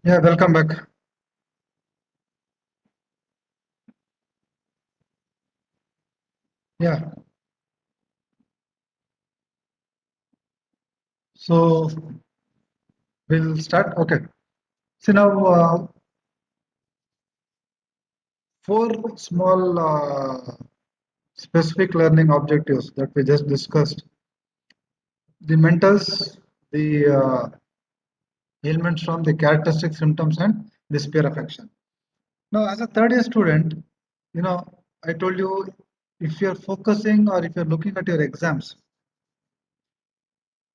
Yeah, welcome back. Yeah, so we'll start. Okay. So now, four small specific learning objectives that we just discussed: the mentals, the ailments from the characteristic symptoms, and the sphere of action. Now, as a third year student, you know, I told you if you're focusing or if you're looking at your exams,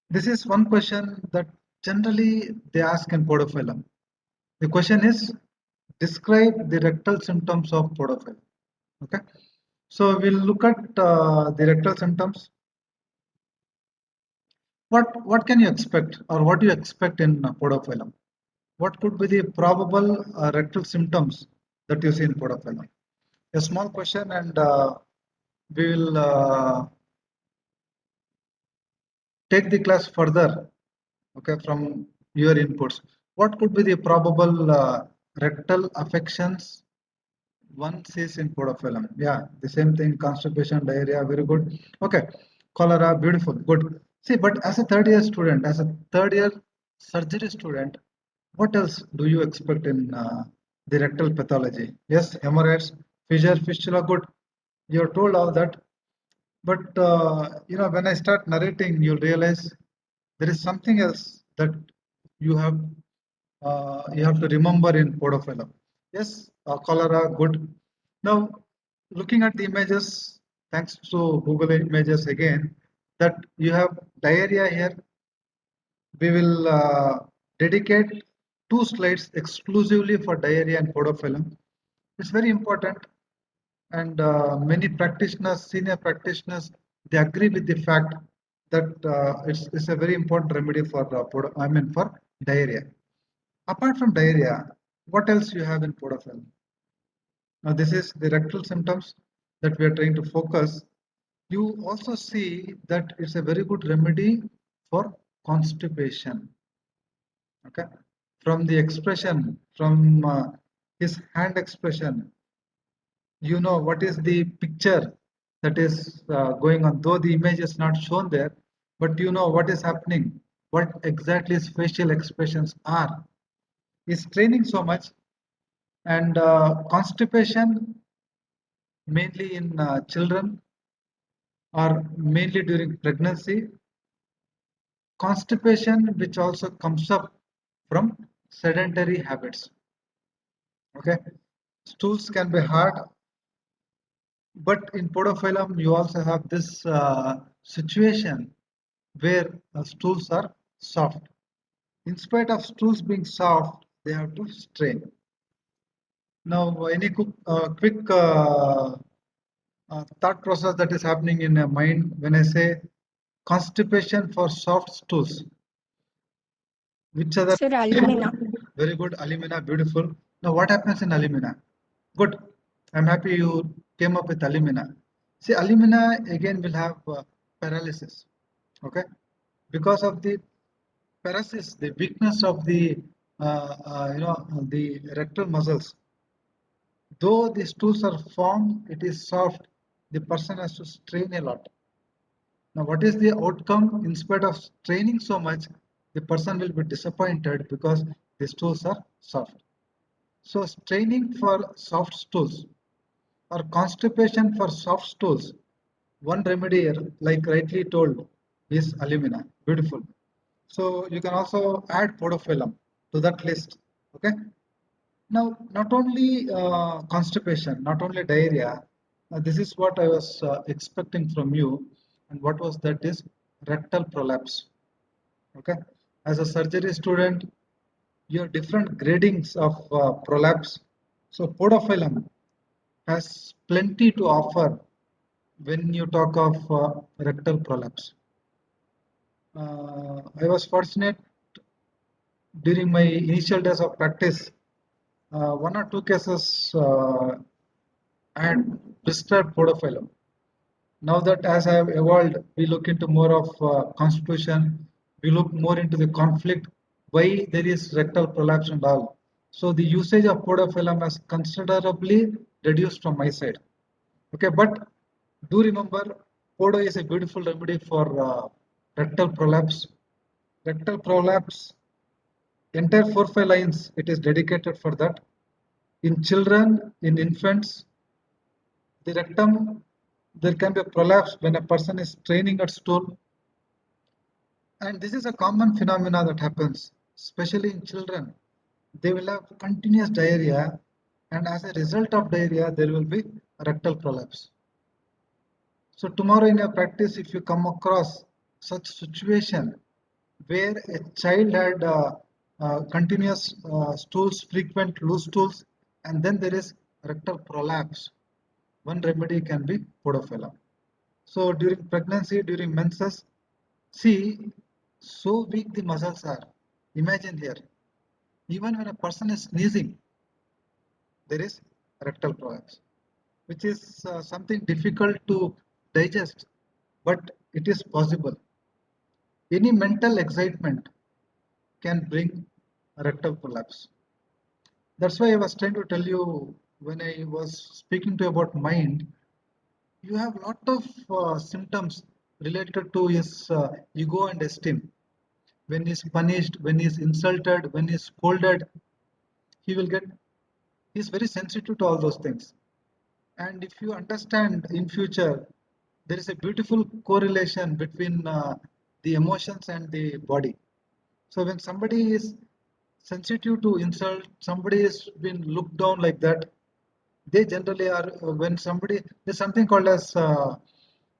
this is one question that generally they ask in Podophyllum. The question is describe the rectal symptoms of podophyll. Okay, so we'll look at the rectal symptoms. What can you expect, or what do you expect in podophyllum? What could be the probable rectal symptoms that you see in podophyllum? A small question, and we will take the class further. Okay, from your inputs. What could be the probable rectal affections one sees in podophyllum? Yeah, the same thing, constipation, diarrhea, very good. Okay, cholera, beautiful, good. See, but as a third year student, as a third year surgery student, what else do you expect in the rectal pathology? Yes, hemorrhoids, fissure, fistula, good. You're told all that. But when I start narrating, you'll realize there is something else that you have you have to remember in podophyllum. Yes, cholera, good. Now, looking at the images, thanks to Google Images again, that you have diarrhea here. We will dedicate two slides exclusively for diarrhea and podophyllum. It's very important, and many practitioners, senior practitioners, they agree with the fact that it's a very important remedy for for diarrhea. Apart from diarrhea, what else you have in podophyllum? Now, this is the rectal symptoms that we are trying to focus. You also see that it's a very good remedy for constipation. Okay, from the expression, from his hand expression, you know what is the picture that is going on. Though the image is not shown there, but you know what is happening, what exactly his facial expressions are. He's training so much, and constipation mainly in children or mainly during pregnancy, constipation which also comes up from sedentary habits. Okay, stools can be hard, but in podophyllum you also have this situation where stools are soft. In spite of stools being soft, they have to strain. Now, any quick thought process that is happening in your mind when I say constipation for soft stools? Which other? Sir, alumina. Very good, alumina, beautiful. Now, what happens in alumina? Good. I'm happy you came up with alumina. See, alumina again will have paralysis. Okay, because of the paralysis, the weakness of the the rectal muscles. Though these stools are formed, it is soft. The person has to strain a lot. Now, what is the outcome? In spite of straining so much, the person will be disappointed because the stools are soft. So, straining for soft stools or constipation for soft stools, one remedy here, like rightly told, is alumina. Beautiful. So, you can also add podophyllum to that list. Okay. Now, not only constipation, not only diarrhea, this is what I was expecting from you, and what was that is rectal prolapse. Okay, as a surgery student, you have different gradings of prolapse. So, podophyllum has plenty to offer when you talk of rectal prolapse. I was fortunate during my initial days of practice, one or two cases I had prescribed podophyllum. Now that as I have evolved, we look into more of constitution, we look more into the conflict, why there is rectal prolapse and all. So the usage of podophyllum has considerably reduced from my side. Okay, but do remember, podo is a beautiful remedy for rectal prolapse. Rectal prolapse, entire 4-5 lines it is dedicated for that. In children, in infants, the rectum, there can be a prolapse when a person is straining at stool, and this is a common phenomena that happens, especially in children. They will have continuous diarrhea, and as a result of diarrhea, there will be rectal prolapse. So tomorrow in your practice, if you come across such situation where a child had continuous stools, frequent loose stools, and then there is rectal prolapse, one remedy can be podophyllum. So during pregnancy, during menses, see, so weak the muscles are. Imagine here, even when a person is sneezing, there is rectal prolapse, which is something difficult to digest, but it is possible. Any mental excitement can bring rectal prolapse. That's why I was trying to tell you when I was speaking to you about mind, you have lot of symptoms related to his ego and esteem. When he's punished, when he's insulted, when he's scolded, he will get, he's very sensitive to all those things. And if you understand in future, there is a beautiful correlation between the emotions and the body. So when somebody is sensitive to insult, somebody is been looked down like that, they generally are, when somebody, there's something called as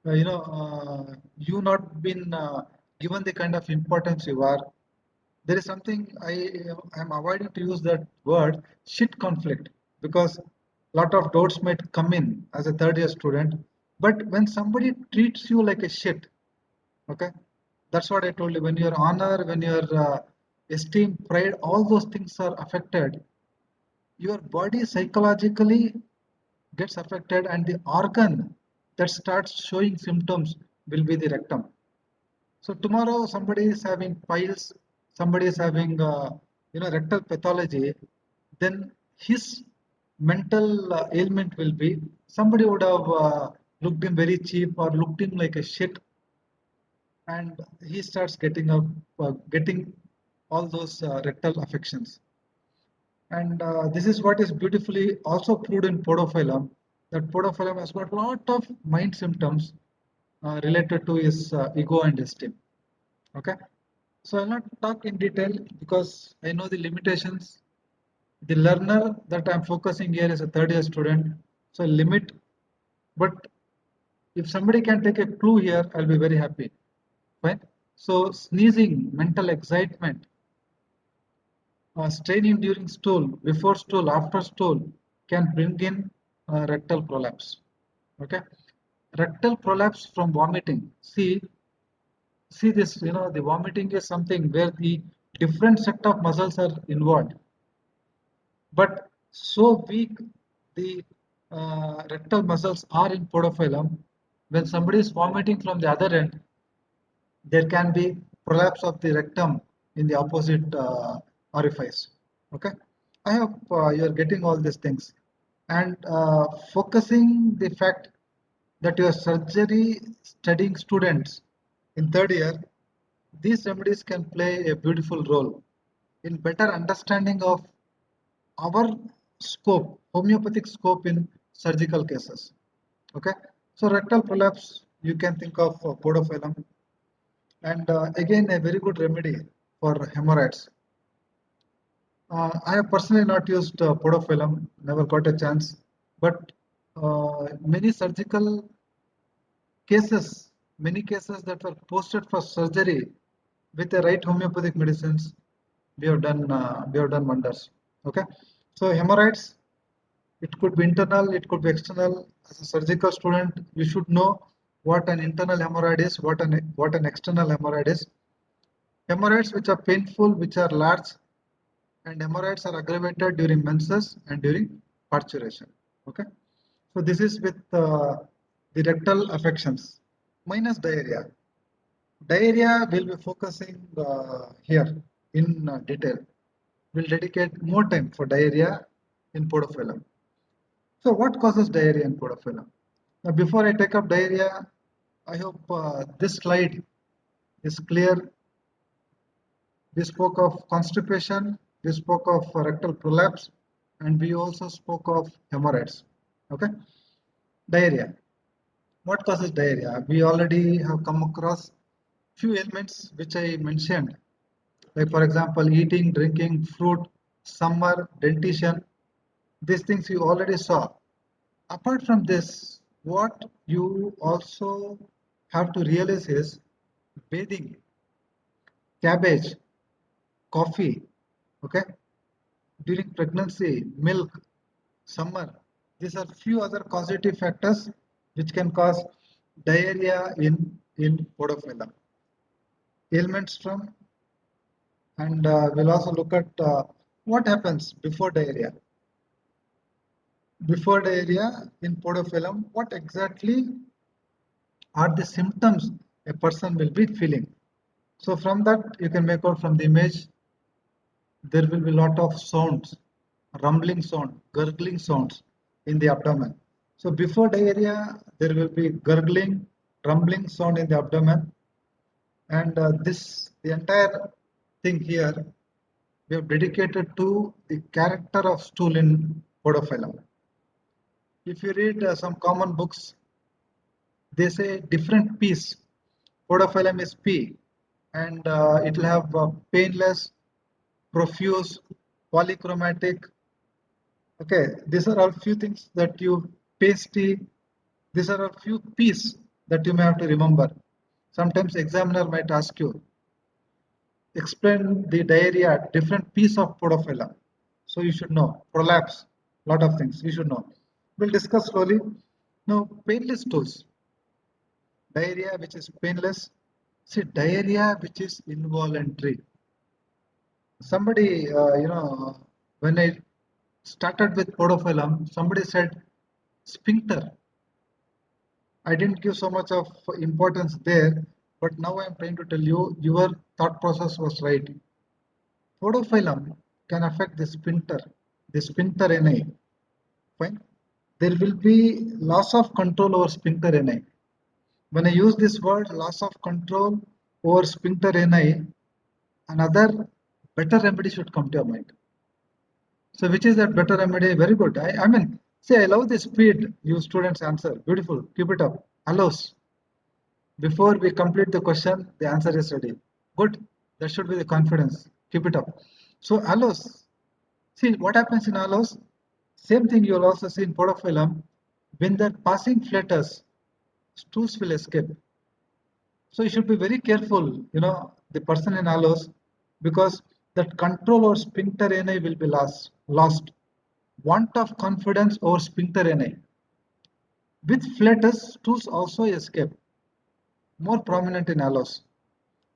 you not been given the kind of importance you are. There is something I am avoiding to use that word, shit conflict, because lot of doubts might come in as a third year student. But when somebody treats you like a shit, okay, that's what I told you. When your honor, when your esteem, pride, all those things are affected, your body psychologically gets affected, and the organ that starts showing symptoms will be the rectum. So tomorrow somebody is having piles, somebody is having rectal pathology, then his mental ailment will be, somebody would have looked him very cheap or looked him like a shit, and he starts getting all those rectal affections. And this is what is beautifully also proved in podophyllum, that podophyllum has got a lot of mind symptoms related to his ego and esteem. Okay, so I'll not talk in detail because I know the limitations. The learner that I'm focusing here is a third year student, so I'll limit. But if somebody can take a clue here, I'll be very happy. Fine. So sneezing, mental excitement, straining during stool, before stool, after stool can bring in rectal prolapse. Okay, rectal prolapse from vomiting. See this. The vomiting is something where the different set of muscles are involved, but so weak the rectal muscles are in podophyllum. When somebody is vomiting from the other end, there can be prolapse of the rectum in the opposite orifice. Okay, I hope you are getting all these things, and focusing the fact that your surgery studying students in third year, these remedies can play a beautiful role in better understanding of our scope, homeopathic scope in surgical cases. Okay, so rectal prolapse, you can think of podophyllum, and again a very good remedy for hemorrhoids. I have personally not used podophyllum, never got a chance, but many surgical cases, many cases that were posted for surgery with the right homeopathic medicines, we have done wonders. Okay, so hemorrhoids, it could be internal, it could be external. As a surgical student, you should know what an internal hemorrhoid is, what an external hemorrhoid is. Hemorrhoids which are painful, which are large, and hemorrhoids are aggravated during menses and during parturition. Okay, so this is with the rectal affections minus diarrhea. Diarrhea will be focusing here in detail. We'll dedicate more time for diarrhea in podophyllum. So what causes diarrhea in podophyllum? Now, before I take up diarrhea, I hope this slide is clear. We spoke of constipation, we spoke of rectal prolapse, and we also spoke of hemorrhoids. Okay, diarrhea. What causes diarrhea? We already have come across few ailments which I mentioned, like for example, eating, drinking, fruit, summer, dentition. These things you already saw. Apart from this, what you also have to realize is bathing, cabbage, coffee, okay, during pregnancy, milk, summer. These are few other causative factors which can cause diarrhea in podophyllum. Ailments from, and we'll also look at what happens before diarrhea. Before diarrhea in podophyllum, what exactly are the symptoms a person will be feeling? So from that you can make out from the image there will be lot of sounds, rumbling sound, gurgling sounds in the abdomen. So before diarrhea, there will be gurgling, rumbling sound in the abdomen, and the entire thing here we have dedicated to the character of stool in podophyllum. If you read some common books, they say different P's. Podophyllum is P, and it will have painless, profuse, polychromatic. Okay, these are all few things that you pasty. These are a few P's that you may have to remember. Sometimes examiner might ask you, explain the diarrhea, different P's of podophyllum. So you should know. Prolapse, lot of things you should know. We'll discuss slowly. Now, painless stools. Diarrhea which is painless. See, diarrhea which is involuntary. Somebody, when I started with podophyllum, somebody said sphincter. I didn't give so much of importance there, but now I'm trying to tell you your thought process was right. Podophyllum can affect the sphincter ani. Fine. There will be loss of control over sphincter ani. When I use this word loss of control over sphincter ani, another better remedy should come to your mind. So which is that better remedy? Very good. I mean, see, I love the speed you students answer. Beautiful. Keep it up. Allows. Before we complete the question, the answer is ready. Good. That should be the confidence. Keep it up. So allows. See what happens in allows. Same thing you will also see in podophyllum. When they're passing flatters, stools will escape. So you should be very careful, the person in allows, because that control over sphincter ani will be lost. Want of confidence over sphincter ani. With flatters, stools also escape. More prominent in allows.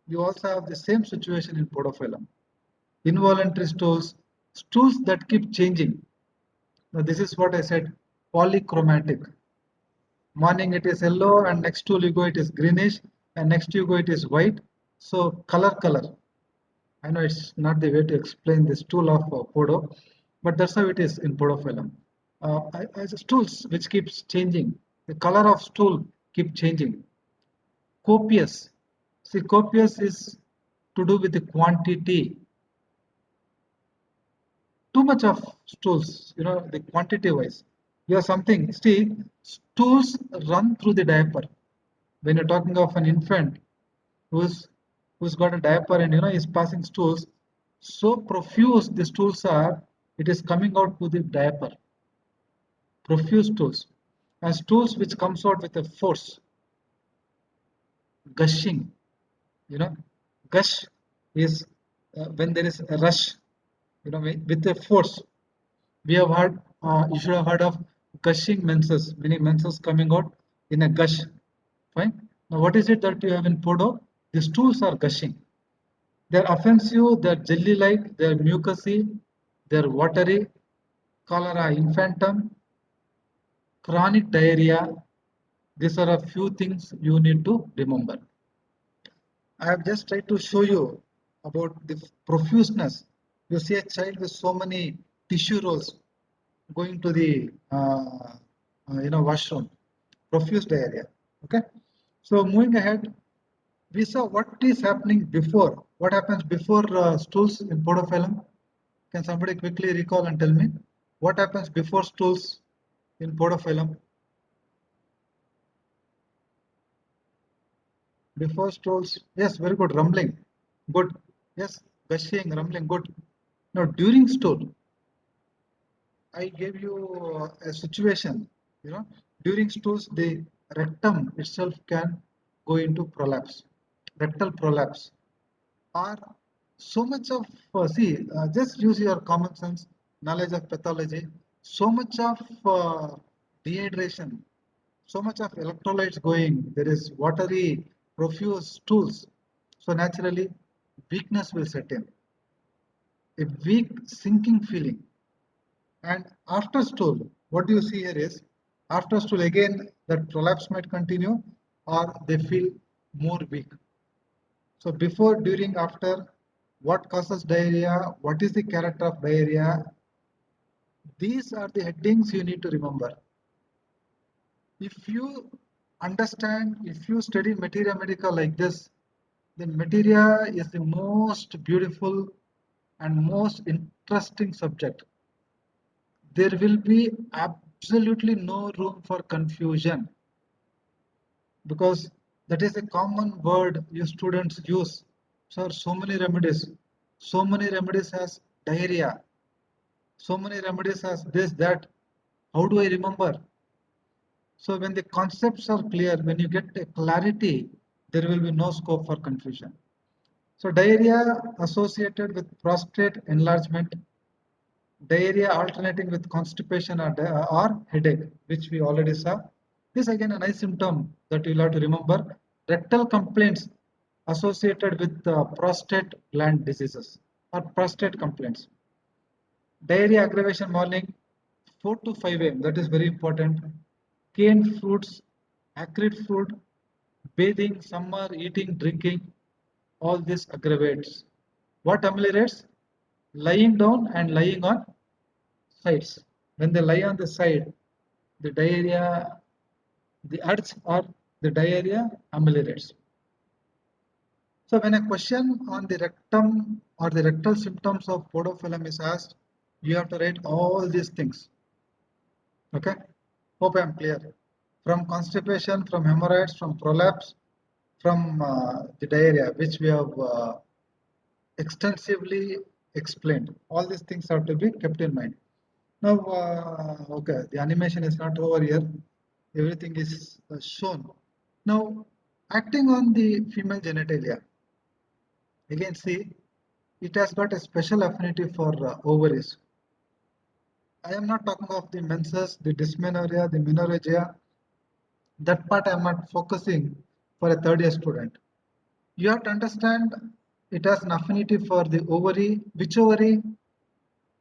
You also have the same situation in podophyllum. Involuntary stools, stools that keep changing. Now this is what I said, polychromatic. Morning it is yellow and next stool you go it is greenish and next you go it is white. So color. I know it's not the way to explain the stool of podo, but that's how it is in podophyllum. As stools which keeps changing, the color of stool keep changing. Copious. See, copious is to do with the quantity. Too much of stools, the quantity wise. You have something. See, stools run through the diaper. When you're talking of an infant who's who's got a diaper and is passing stools, so profuse the stools are, it is coming out to the diaper. Profuse stools. And stools which comes out with a force, gushing. you know Gush is when there is a rush, with a force. We have heard, you should have heard of gushing menses, meaning menses coming out in a gush. Fine. Now what is it that you have in podo? The stools are gushing. They're offensive, they're jelly like, they're mucousy, they're watery. Cholera infantum, chronic diarrhea. These are a few things you need to remember. I have just tried to show you about the profuseness. You see a child with so many tissue rolls going to the washroom, profuse diarrhea. Okay, so moving ahead, we saw what is happening before. What happens before stools in podophyllum? Can somebody quickly recall and tell me what happens before stools in podophyllum? Before stools, yes, very good. Rumbling, good. Yes, gushing, rumbling, good. Now during stool, I gave you a situation. You know, during stools, the rectum itself can go into prolapse, rectal prolapse, or so much of just use your common sense knowledge of pathology. So much of dehydration, so much of electrolytes going. There is watery, profuse stools. So naturally, weakness will set in. A weak sinking feeling. And after stool, what do you see here is after stool again that prolapse might continue or they feel more weak. So before, during, after, what causes diarrhea, what is the character of diarrhea, these are the headings you need to remember. If you understand, if you study materia medica like this, then materia is the most beautiful and most interesting subject. There will be absolutely no room for confusion because that is a common word you students use. Sir, so many remedies has diarrhea, so many remedies has this, that. How do I remember? So when the concepts are clear, when you get a clarity, there will be no scope for confusion. So diarrhea associated with prostate enlargement, diarrhea alternating with constipation or headache, which we already saw. This again a nice symptom that you'll have to remember. Rectal complaints associated with prostate gland diseases or prostate complaints. Diarrhea aggravation morning 4 to 5 a.m. That is very important. Canned fruits, acrid food, bathing, summer, eating, drinking, all this aggravates. What ameliorates? Lying down and lying on sides. When they lie on the side, the diarrhea, the urge or the diarrhea ameliorates. So when a question on the rectum or the rectal symptoms of podophyllum is asked, you have to write all these things. Okay, hope I am clear. From constipation, from hemorrhoids, from prolapse, from the diarrhea, which we have extensively explained. All these things have to be kept in mind. Now, okay, the animation is not over here. Everything is shown. Now, acting on the female genitalia, again, see, it has got a special affinity for ovaries. I am not talking of the menses, the dysmenorrhea, the menorrhagia. That part I am not focusing for a third year student. You have to understand it has an affinity for the ovary. Which ovary?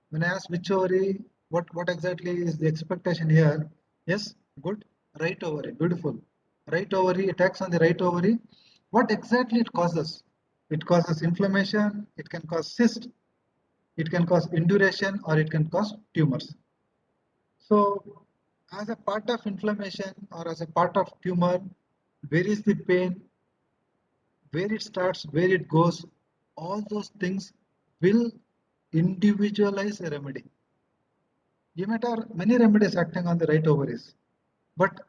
When I ask which ovary, what exactly is the expectation here? Yes, good. Right ovary, beautiful. Right ovary, it acts on the right ovary. What exactly it causes? It causes inflammation, it can cause cyst, it can cause induration, or it can cause tumors. So, as a part of inflammation or as a part of tumor, where is the pain, where it starts, where it goes, all those things will individualize a remedy. You might have many remedies acting on the right ovaries, but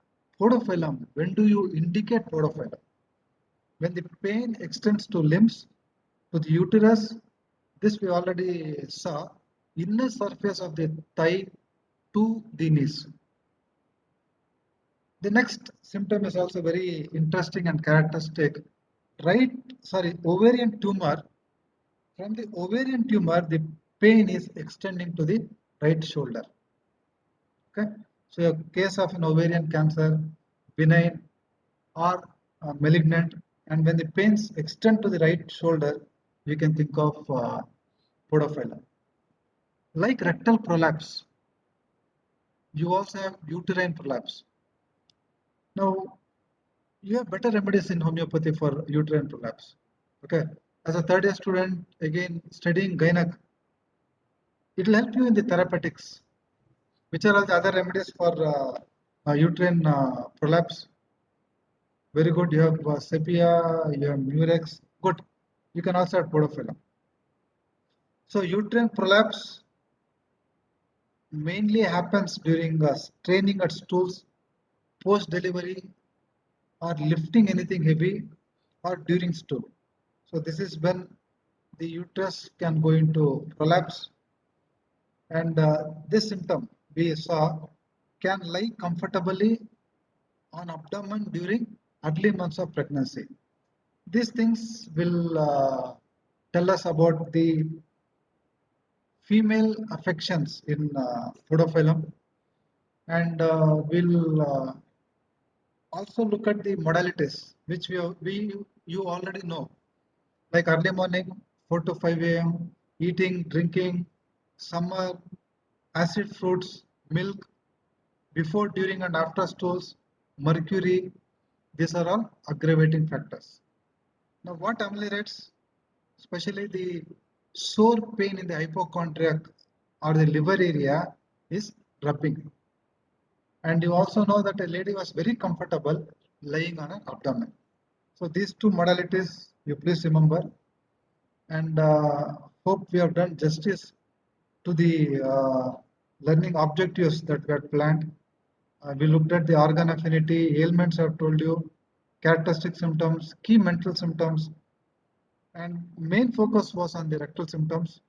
podophyllum, when do you indicate podophyllum? When the pain extends to limbs, to the uterus, this we already saw, inner surface of the thigh to the knees. The next symptom is also very interesting and characteristic. Right, sorry, ovarian tumor. From the ovarian tumor, the pain is extending to the right shoulder. Okay, so a case of an ovarian cancer, benign or malignant, and when the pains extend to the right shoulder, we can think of podophyllum. Like rectal prolapse, you also have uterine prolapse. Now, you have better remedies in homeopathy for uterine prolapse. Okay, As a third year student, again studying gynec, it will help you in the therapeutics. Which are all the other remedies for uterine prolapse? Very good. You have sepia, you have murex. Good. You can also add podophyllum. So uterine prolapse mainly happens during straining at stools, post delivery, or lifting anything heavy, or during stool. So this is when the uterus can go into prolapse, and this symptom we saw can lie comfortably on abdomen during early months of pregnancy. These things will tell us about the female affections in podophyllum, and we'll also look at the modalities which we you already know, like early morning 4 to 5 a.m., eating, drinking, summer, acid fruits, milk, before, during, and after stools, mercury. These are all aggravating factors. Now, what ameliorates, especially the sore pain in the hypochondriac or the liver area, is rubbing. And you also know that a lady was very comfortable lying on her abdomen. So these two modalities you please remember, and hope we have done justice to the learning objectives that we had planned. We looked at the organ affinity, ailments I've told you, characteristic symptoms, key mental symptoms, and main focus was on the rectal symptoms.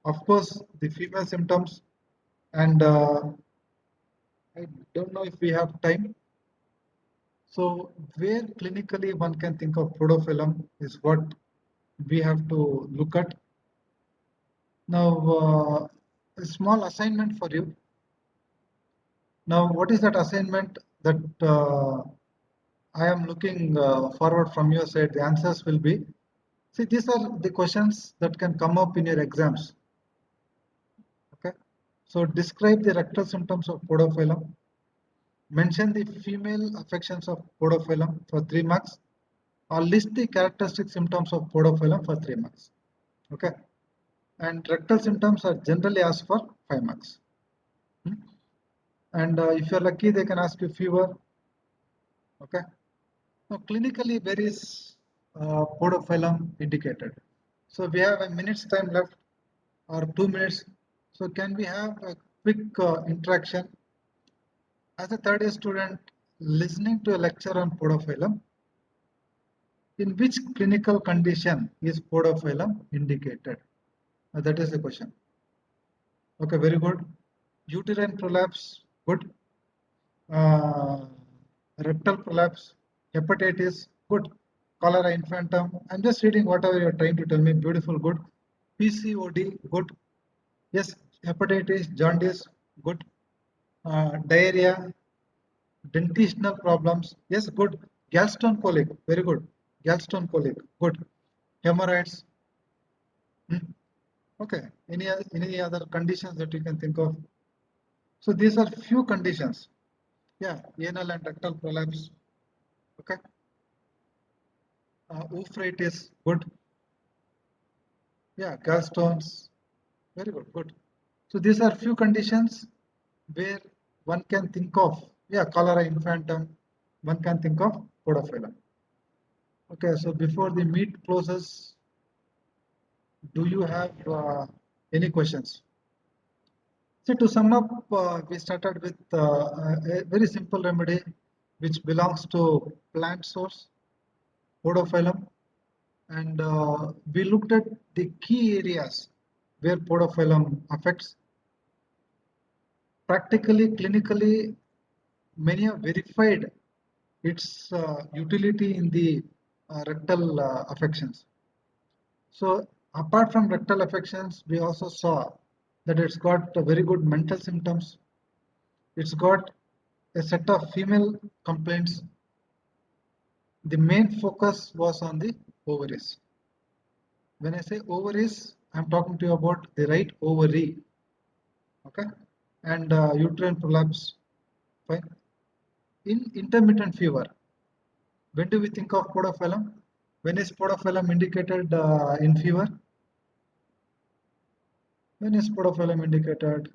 Of course, the female symptoms, and I don't know if we have time. So, where clinically one can think of podophyllum is what we have to look at. Now, a small assignment for you. Now, what is that assignment that I am looking forward from your side? The answers will be, see, these are the questions that can come up in your exams. Okay. So, describe the rectal symptoms of podophyllum. Mention the female affections of podophyllum for 3 marks, or list the characteristic symptoms of podophyllum for 3 marks. Okay. And rectal symptoms are generally asked for 5 marks. Hmm? And if you're lucky, they can ask you fever. Okay. Now, clinically, where is podophyllum indicated? So we have a minute's time left, or 2 minutes. So can we have a quick interaction? As a third year student listening to a lecture on podophyllum, in which clinical condition is podophyllum indicated? That is the question. Okay, very good. Uterine prolapse, good. Uh, Rectal prolapse, hepatitis, good. Cholera infantum. I'm just reading whatever you're trying to tell me. Beautiful, good. PCOD, good. Yes, hepatitis, jaundice, good. Diarrhea, dentitional problems, yes, good. Gallstone colic, very good. Gallstone colic, good. Hemorrhoids, hmm. Okay. Any other conditions that you can think of? So these are few conditions. Yeah, anal and rectal prolapse. Okay. Oophoreitis, good. Yeah, gallstones, very good, good. So these are few conditions where one can think of, yeah, cholera infantum, one can think of podophyllum. Okay, so before the meet closes, do you have any questions? So to sum up, we started with a very simple remedy which belongs to plant source, podophyllum, and we looked at the key areas where podophyllum affects. Practically, clinically, many have verified its utility in the rectal affections. So apart from rectal affections, we also saw that it's got very good mental symptoms. It's got a set of female complaints. The main focus was on the ovaries. When I say ovaries, I'm talking to you about the right ovary. Okay, and uterine prolapse. Fine. In intermittent fever, when do we think of podophyllum? When is podophyllum indicated in fever? When is podophyllum indicated?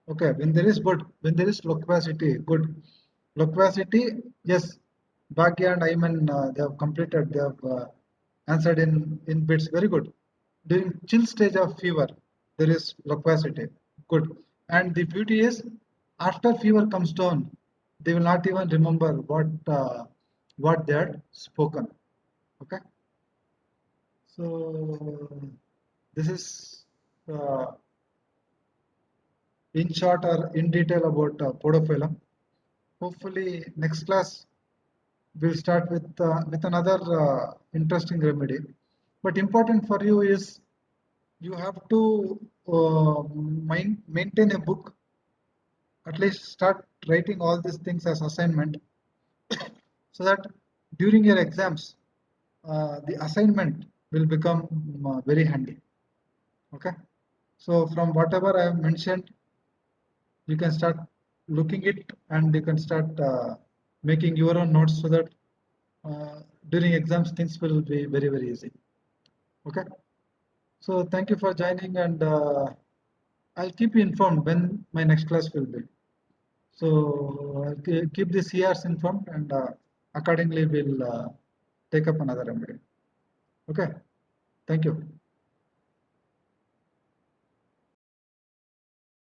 Okay, when there is good, when there is loquacity, good. Loquacity, yes. Bhagya and Ayman, they have completed, they have answered in bits, very good. During chill stage of fever, there is loquacity, good. And the beauty is, after fever comes down, they will not even remember what they had spoken. Okay, so this is uh, in short or in detail about podophyllum. Hopefully, next class we'll start with another interesting remedy. But important for you is you have to maintain a book. At least start writing all these things as assignment, so that during your exams, the assignment will become very handy. Okay. So from whatever I have mentioned, you can start looking it and you can start making your own notes so that during exams things will be very very easy. Okay, so thank you for joining, and I'll keep you informed when my next class will be. So I'll keep the CRs informed, and accordingly we'll take up another remedy. Okay, thank you.